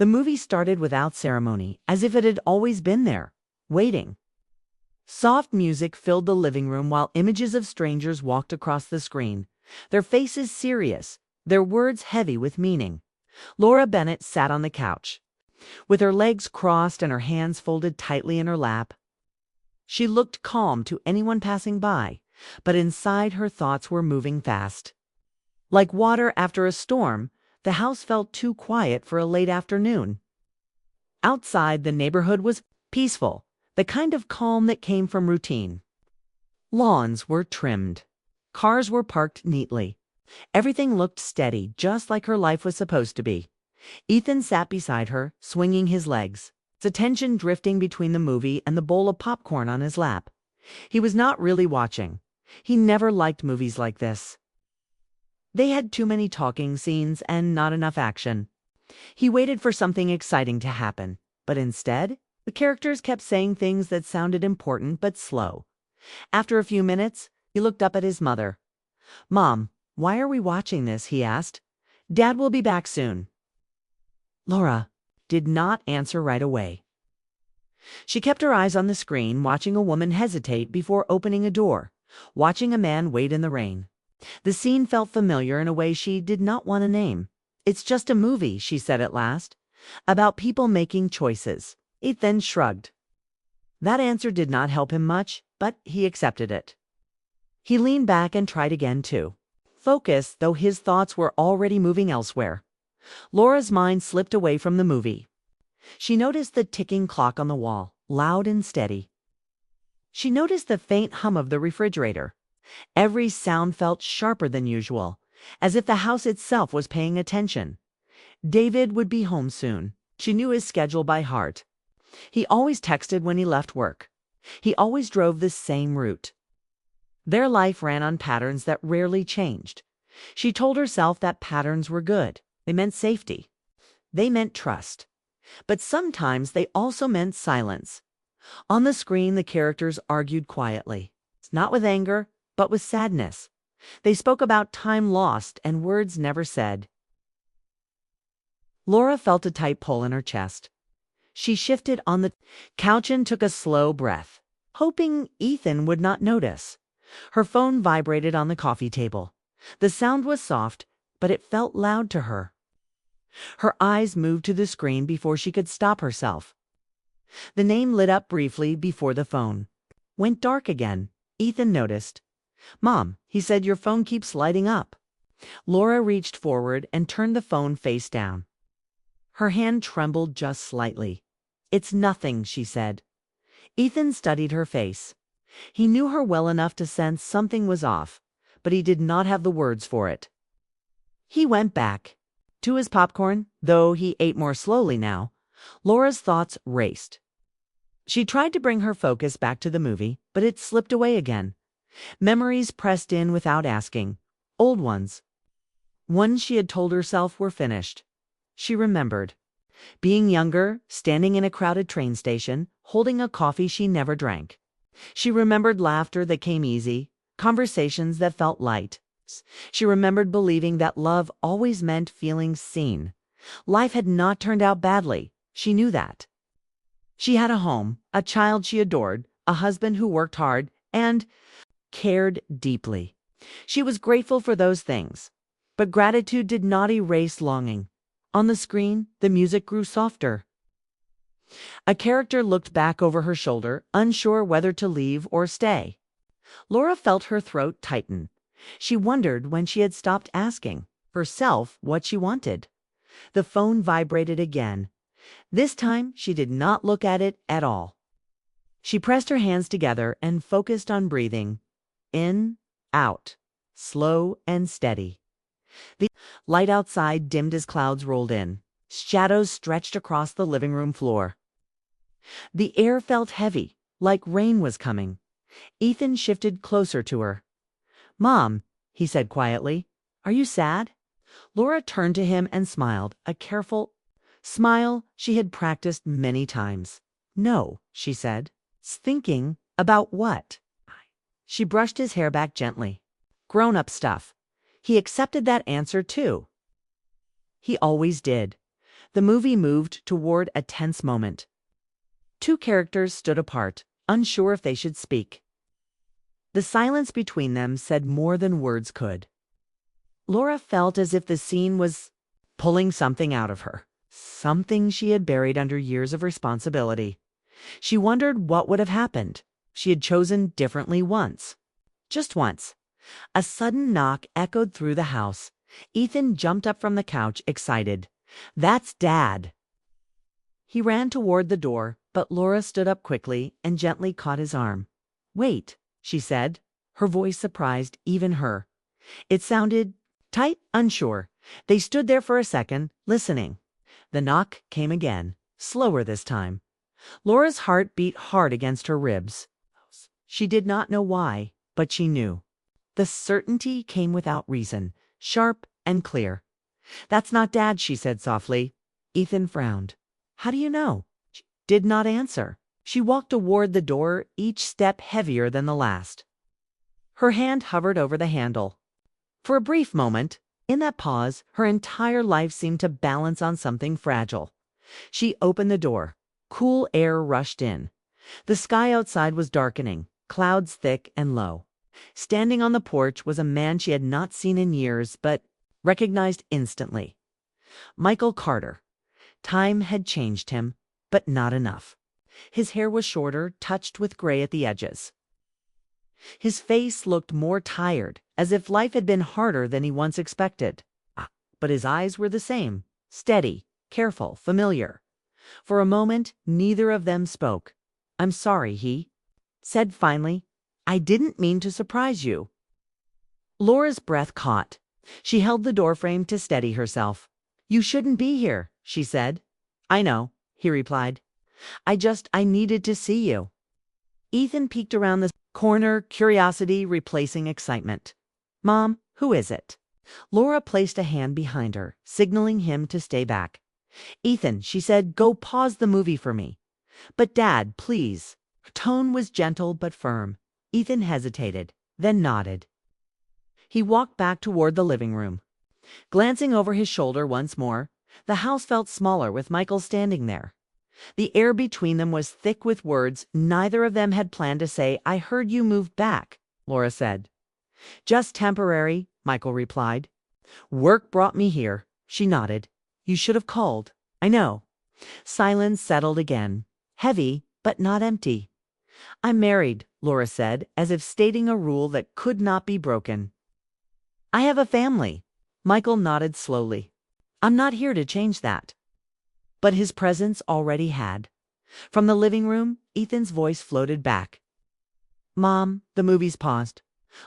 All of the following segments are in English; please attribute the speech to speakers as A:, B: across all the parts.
A: The movie started without ceremony, as if it had always been there, waiting. Soft music filled the living room while images of strangers walked across the screen, their faces serious, their words heavy with meaning. Laura Bennett sat on the couch, with her legs crossed and her hands folded tightly in her lap. She looked calm to anyone passing by, but inside her thoughts were moving fast. Like water after a storm, the house felt too quiet for a late afternoon. Outside, the neighborhood was peaceful, the kind of calm that came from routine. Lawns were trimmed. Cars were parked neatly. Everything looked steady, just like her life was supposed to be. Ethan sat beside her, swinging his legs, his attention drifting between the movie and the bowl of popcorn on his lap. He was not really watching. He never liked movies like this. They had too many talking scenes and not enough action. He waited for something exciting to happen, but instead, the characters kept saying things that sounded important but slow. After a few minutes, he looked up at his mother. "Mom, why are we watching this?" he asked. "Dad will be back soon." Laura did not answer right away. She kept her eyes on the screen, watching a woman hesitate before opening a door, watching a man wait in the rain. The scene felt familiar in a way she did not want to name. "It's just a movie," she said at last, "about people making choices." Ethan shrugged. That answer did not help him much, but he accepted it. He leaned back and tried again too, focused though his thoughts were already moving elsewhere. Laura's mind slipped away from the movie. She noticed the ticking clock on the wall, loud and steady. She noticed the faint hum of the refrigerator. Every sound felt sharper than usual, as if the house itself was paying attention. David would be home soon. She knew his schedule by heart. He always texted when he left work. He always drove the same route. Their life ran on patterns that rarely changed. She told herself that patterns were good. They meant safety. They meant trust. But sometimes they also meant silence. On the screen, the characters argued quietly, not with anger, but with sadness. They spoke about time lost and words never said. Laura felt a tight pull in her chest. She shifted on the couch and took a slow breath, hoping Ethan would not notice. Her phone vibrated on the coffee table. The sound was soft, but it felt loud to her. Her eyes moved to the screen before she could stop herself. The name lit up briefly before the phone went dark again. Ethan noticed. "Mom," he said, "your phone keeps lighting up." Laura reached forward and turned the phone face down. Her hand trembled just slightly. "It's nothing," she said. Ethan studied her face. He knew her well enough to sense something was off, but he did not have the words for it. He went back to his popcorn, though he ate more slowly now. Laura's thoughts raced. She tried to bring her focus back to the movie, but it slipped away again. Memories pressed in without asking. Old ones. Ones she had told herself were finished. She remembered being younger, standing in a crowded train station, holding a coffee she never drank. She remembered laughter that came easy, conversations that felt light. She remembered believing that love always meant feeling seen. Life had not turned out badly. She knew that. She had a home, a child she adored, a husband who worked hard and cared deeply. She was grateful for those things, but gratitude did not erase longing. On the screen, the music grew softer. A character looked back over her shoulder, unsure whether to leave or stay. Laura felt her throat tighten. She wondered when she had stopped asking herself what she wanted. The phone vibrated again. This time, she did not look at it at all. She pressed her hands together and focused on breathing. In, out, slow and steady. The light outside dimmed as clouds rolled in. Shadows stretched across the living room floor. The air felt heavy, like rain was coming. Ethan shifted closer to her. "Mom," he said quietly, "are you sad?" Laura turned to him and smiled, a careful smile she had practiced many times. "No," she said. "Thinking about what?" She brushed his hair back gently. "Grown-up stuff." He accepted that answer too. He always did. The movie moved toward a tense moment. Two characters stood apart, unsure if they should speak. The silence between them said more than words could. Laura felt as if the scene was pulling something out of her, something she had buried under years of responsibility. She wondered what would have happened. She had chosen differently once. Just once. A sudden knock echoed through the house. Ethan jumped up from the couch, excited. "That's Dad!" He ran toward the door, but Laura stood up quickly and gently caught his arm. "Wait," she said. Her voice surprised even her. It sounded tight, unsure. They stood there for a second, listening. The knock came again, slower this time. Laura's heart beat hard against her ribs. She did not know why, but she knew. The certainty came without reason, sharp and clear. "That's not Dad," she said softly. Ethan frowned. "How do you know?" She did not answer. She walked toward the door, each step heavier than the last. Her hand hovered over the handle. For a brief moment, in that pause, her entire life seemed to balance on something fragile. She opened the door. Cool air rushed in. The sky outside was darkening, clouds thick and low. Standing on the porch was a man she had not seen in years, but recognized instantly. Michael Carter. Time had changed him, but not enough. His hair was shorter, touched with gray at the edges. His face looked more tired, as if life had been harder than he once expected. But his eyes were the same, steady, careful, familiar. For a moment, neither of them spoke. "I'm sorry," he said finally. "I didn't mean to surprise you." Laura's breath caught. She held the doorframe to steady herself. "You shouldn't be here," she said. "I know," he replied. I needed to see you." Ethan peeked around the corner, curiosity replacing excitement. "Mom, who is it?" Laura placed a hand behind her, signaling him to stay back. "Ethan," she said, "go pause the movie for me." "But Dad, please." Her tone was gentle but firm. Ethan hesitated, then nodded. He walked back toward the living room. Glancing over his shoulder once more, the house felt smaller with Michael standing there. The air between them was thick with words neither of them had planned to say. "I heard you moved back," Laura said. "Just temporary," Michael replied. "Work brought me here." She nodded. "You should have called." "I know." Silence settled again, heavy but not empty. "I'm married," Laura said, as if stating a rule that could not be broken. "I have a family." Michael nodded slowly. "I'm not here to change that." But his presence already had. From the living room, Ethan's voice floated back. "Mom," the movies paused.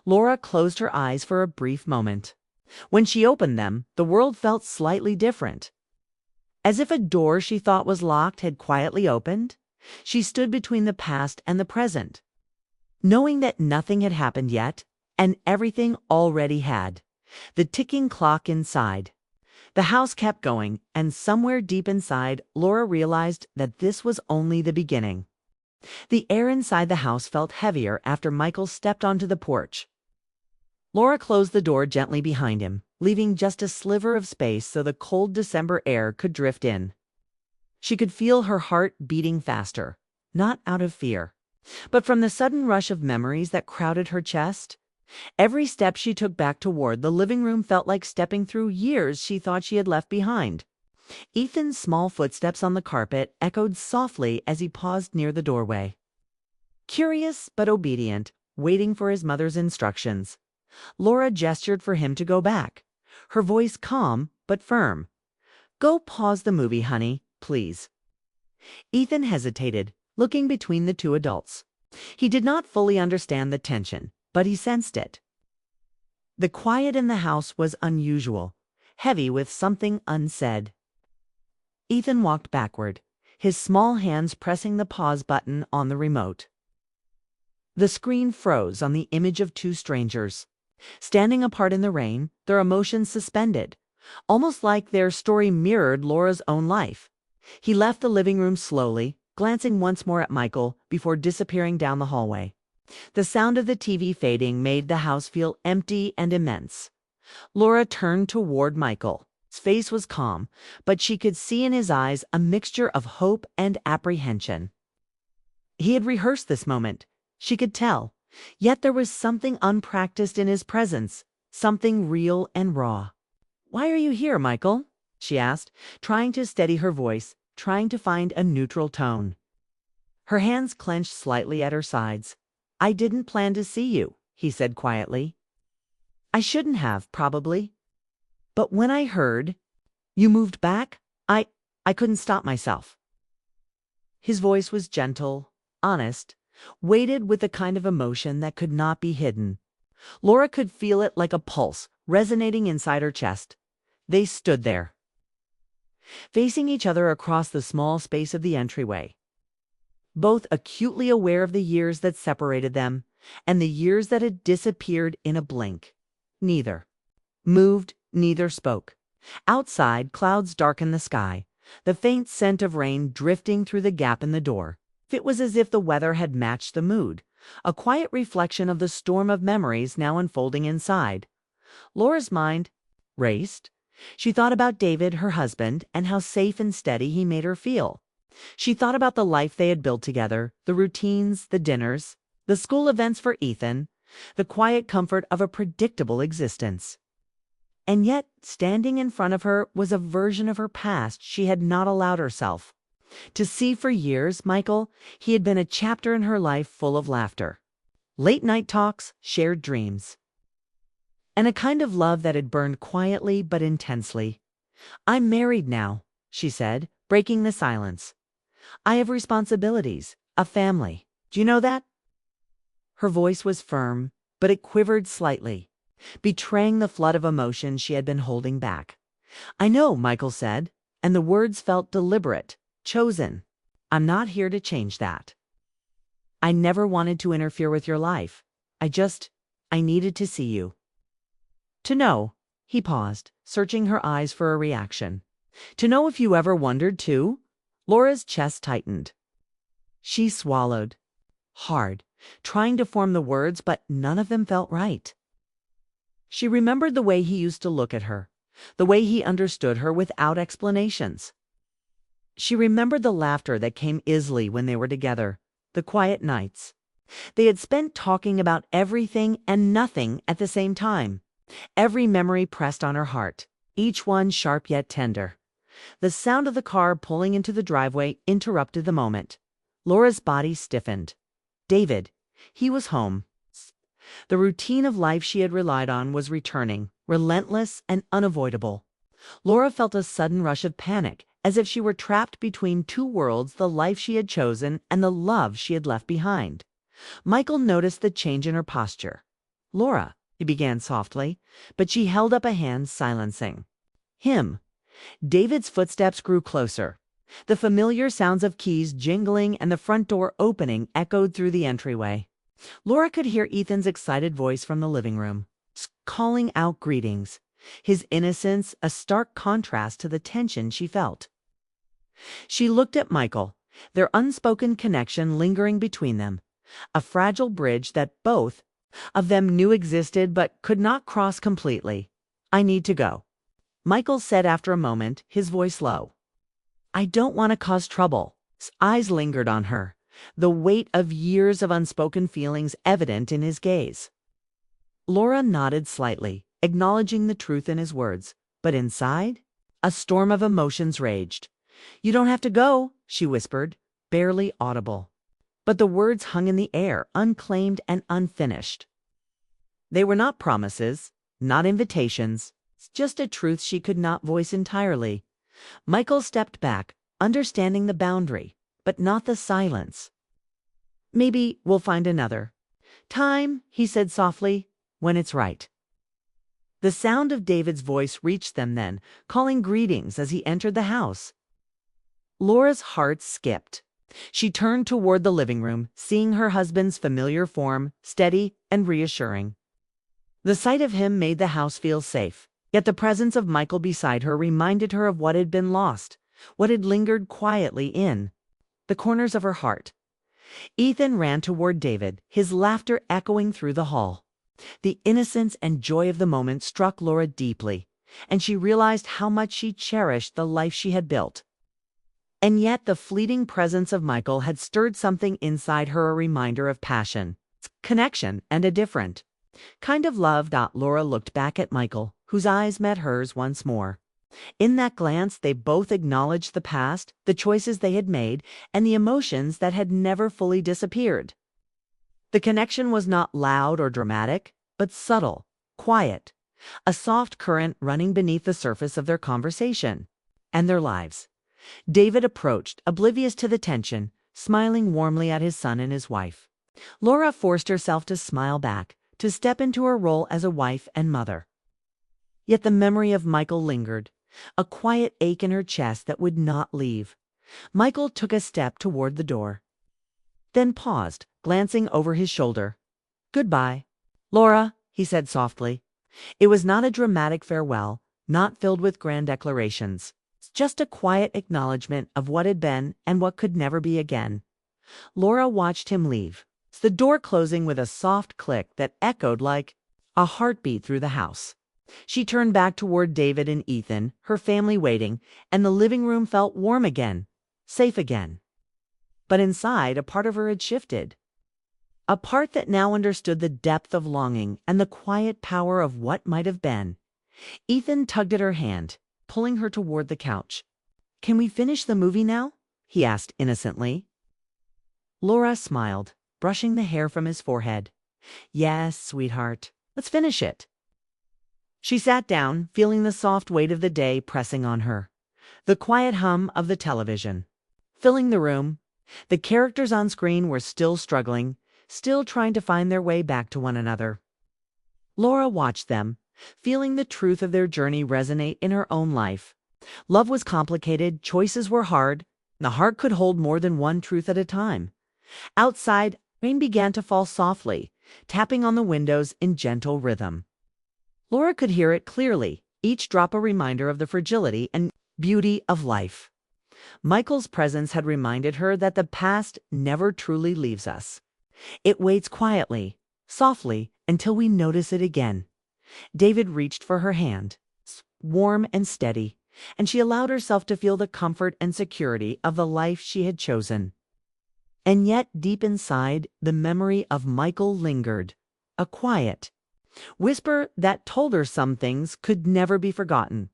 A: Laura closed her eyes for a brief moment. When she opened them, the world felt slightly different. As if a door she thought was locked had quietly opened, she stood between the past and the present, knowing that nothing had happened yet, and everything already had. The ticking clock inside. The house kept going, and somewhere deep inside, Laura realized that this was only the beginning. The air inside the house felt heavier after Michael stepped onto the porch. Laura closed the door gently behind him, leaving just a sliver of space so the cold December air could drift in. She could feel her heart beating faster, not out of fear, but from the sudden rush of memories that crowded her chest. Every step she took back toward the living room felt like stepping through years she thought she had left behind. Ethan's small footsteps on the carpet echoed softly as he paused near the doorway. Curious but obedient, waiting for his mother's instructions. Laura gestured for him to go back, her voice calm but firm. "Go pause the movie, honey, please." Ethan hesitated, looking between the two adults. He did not fully understand the tension, but he sensed it. The quiet in the house was unusual, heavy with something unsaid. Ethan walked backward, his small hands pressing the pause button on the remote. The screen froze on the image of two strangers, standing apart in the rain, their emotions suspended, almost like their story mirrored Laura's own life. He left the living room slowly, glancing once more at Michael before disappearing down the hallway. The sound of the TV fading made the house feel empty and immense. Laura turned toward Michael, His face was calm, but she could see in his eyes a mixture of hope and apprehension. He had rehearsed this moment, she could tell, yet there was something unpracticed in his presence, something real and raw. "Why are you here, Michael?" she asked, trying to steady her voice, trying to find a neutral tone. Her hands clenched slightly at her sides. "I didn't plan to see you," he said quietly. "I shouldn't have, probably. But when I heard you moved back, I couldn't stop myself." His voice was gentle, honest, weighted with a kind of emotion that could not be hidden. Laura could feel it like a pulse resonating inside her chest. They stood there, facing each other across the small space of the entryway, both acutely aware of the years that separated them and the years that had disappeared in a blink. Neither moved, neither spoke. Outside, clouds darkened the sky, the faint scent of rain drifting through the gap in the door. It was as if the weather had matched the mood, a quiet reflection of the storm of memories now unfolding inside. Laura's mind raced. She thought about David, her husband, and how safe and steady he made her feel. She thought about the life they had built together, the routines, the dinners, the school events for Ethan, the quiet comfort of a predictable existence. And yet, standing in front of her was a version of her past she had not allowed herself to see for years. Michael, he had been a chapter in her life full of laughter, late-night talks, shared dreams, and a kind of love that had burned quietly but intensely. "I'm married now," she said, breaking the silence. "I have responsibilities, a family. Do you know that?" Her voice was firm, but it quivered slightly, betraying the flood of emotion she had been holding back. "I know," Michael said, and the words felt deliberate, chosen. "I'm not here to change that. I never wanted to interfere with your life. I needed to see you. To know," he paused, searching her eyes for a reaction. "To know if you ever wondered too?" Laura's chest tightened. She swallowed hard, trying to form the words, but none of them felt right. She remembered the way he used to look at her, the way he understood her without explanations. She remembered the laughter that came easily when they were together, the quiet nights they had spent talking about everything and nothing at the same time. Every memory pressed on her heart, each one sharp yet tender. The sound of the car pulling into the driveway interrupted the moment. Laura's body stiffened. David, he was home. The routine of life she had relied on was returning, relentless and unavoidable. Laura felt a sudden rush of panic, as if she were trapped between two worlds, the life she had chosen and the love she had left behind. Michael noticed the change in her posture. "Laura," he began softly, but she held up a hand, silencing him. David's footsteps grew closer. The familiar sounds of keys jingling and the front door opening echoed through the entryway. Laura could hear Ethan's excited voice from the living room, calling out greetings, his innocence a stark contrast to the tension she felt. She looked at Michael, their unspoken connection lingering between them, a fragile bridge that both of them knew existed but could not cross completely. "I need to go," Michael said after a moment, his voice low. "I don't want to cause trouble." His eyes lingered on her, the weight of years of unspoken feelings evident in his gaze. Laura nodded slightly, acknowledging the truth in his words, but inside, a storm of emotions raged. "You don't have to go," she whispered, barely audible. But the words hung in the air, unclaimed and unfinished. They were not promises, not invitations, just a truth she could not voice entirely. Michael stepped back, understanding the boundary, but not the silence. "Maybe we'll find another time," he said softly, "when it's right." The sound of David's voice reached them then, calling greetings as he entered the house. Laura's heart skipped. She turned toward the living room, seeing her husband's familiar form, steady and reassuring. The sight of him made the house feel safe, yet the presence of Michael beside her reminded her of what had been lost, what had lingered quietly in the corners of her heart. Ethan ran toward David, his laughter echoing through the hall. The innocence and joy of the moment struck Laura deeply. and she realized how much she cherished the life she had built. And yet the fleeting presence of Michael had stirred something inside her, a reminder of passion, connection, and a different kind of love. Laura looked back at Michael, whose eyes met hers once more. In that glance, they both acknowledged the past, the choices they had made, and the emotions that had never fully disappeared. The connection was not loud or dramatic, but subtle, quiet, a soft current running beneath the surface of their conversation and their lives. David approached, oblivious to the tension, smiling warmly at his son and his wife. Laura forced herself to smile back, to step into her role as a wife and mother. Yet the memory of Michael lingered, a quiet ache in her chest that would not leave. Michael took a step toward the door, then paused, glancing over his shoulder. "Goodbye, Laura," he said softly. It was not a dramatic farewell, not filled with grand declarations. Just a quiet acknowledgement of what had been and what could never be again. Laura watched him leave, the door closing with a soft click that echoed like a heartbeat through the house. She turned back toward David and Ethan, her family waiting, and the living room felt warm again, safe again. But inside, a part of her had shifted. A part that now understood the depth of longing and the quiet power of what might have been. Ethan tugged at her hand, pulling her toward the couch. "Can we finish the movie now?" he asked innocently. Laura smiled, brushing the hair from his forehead. "Yes, sweetheart, let's finish it." She sat down, feeling the soft weight of the day pressing on her. The quiet hum of the television filling the room. The characters on screen were still struggling, still trying to find their way back to one another. Laura watched them, feeling the truth of their journey resonate in her own life. Love was complicated, choices were hard, and the heart could hold more than one truth at a time. Outside, rain began to fall softly, tapping on the windows in gentle rhythm. Laura could hear it clearly, each drop a reminder of the fragility and beauty of life. Michael's presence had reminded her that the past never truly leaves us. It waits quietly, softly, until we notice it again. David reached for her hand, warm and steady, and she allowed herself to feel the comfort and security of the life she had chosen. And yet, deep inside, the memory of Michael lingered, a quiet whisper that told her some things could never be forgotten.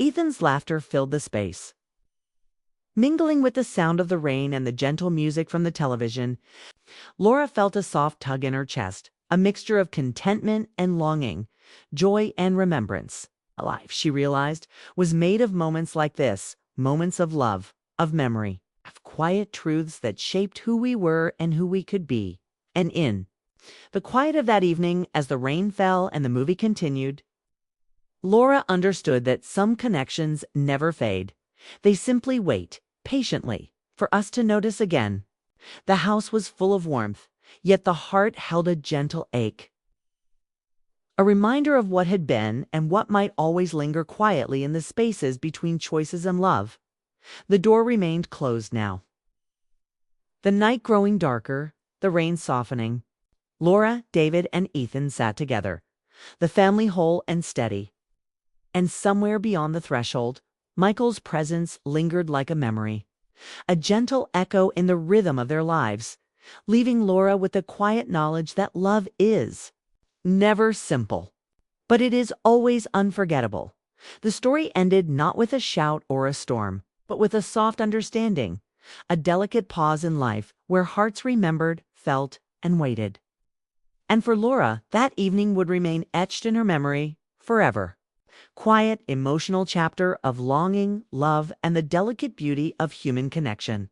A: Ethan's laughter filled the space. Mingling with the sound of the rain and the gentle music from the television, Laura felt a soft tug in her chest, a mixture of contentment and longing, joy and remembrance. Life, she realized, was made of moments like this, moments of love, of memory, of quiet truths that shaped who we were and who we could be. And in the quiet of that evening, as the rain fell and the movie continued, Laura understood that some connections never fade. They simply wait, patiently, for us to notice again. The house was full of warmth, yet the heart held a gentle ache. A reminder of what had been and what might always linger quietly in the spaces between choices and love. The door remained closed now. The night growing darker, the rain softening. Laura, David, and Ethan sat together, the family whole and steady. And somewhere beyond the threshold, Michael's presence lingered like a memory, a gentle echo in the rhythm of their lives, leaving Laura with the quiet knowledge that love is never simple, but it is always unforgettable. The story ended not with a shout or a storm, but with a soft understanding, a delicate pause in life where hearts remembered, felt, and waited. And for Laura, that evening would remain etched in her memory forever. Quiet, emotional chapter of longing, love, and the delicate beauty of human connection.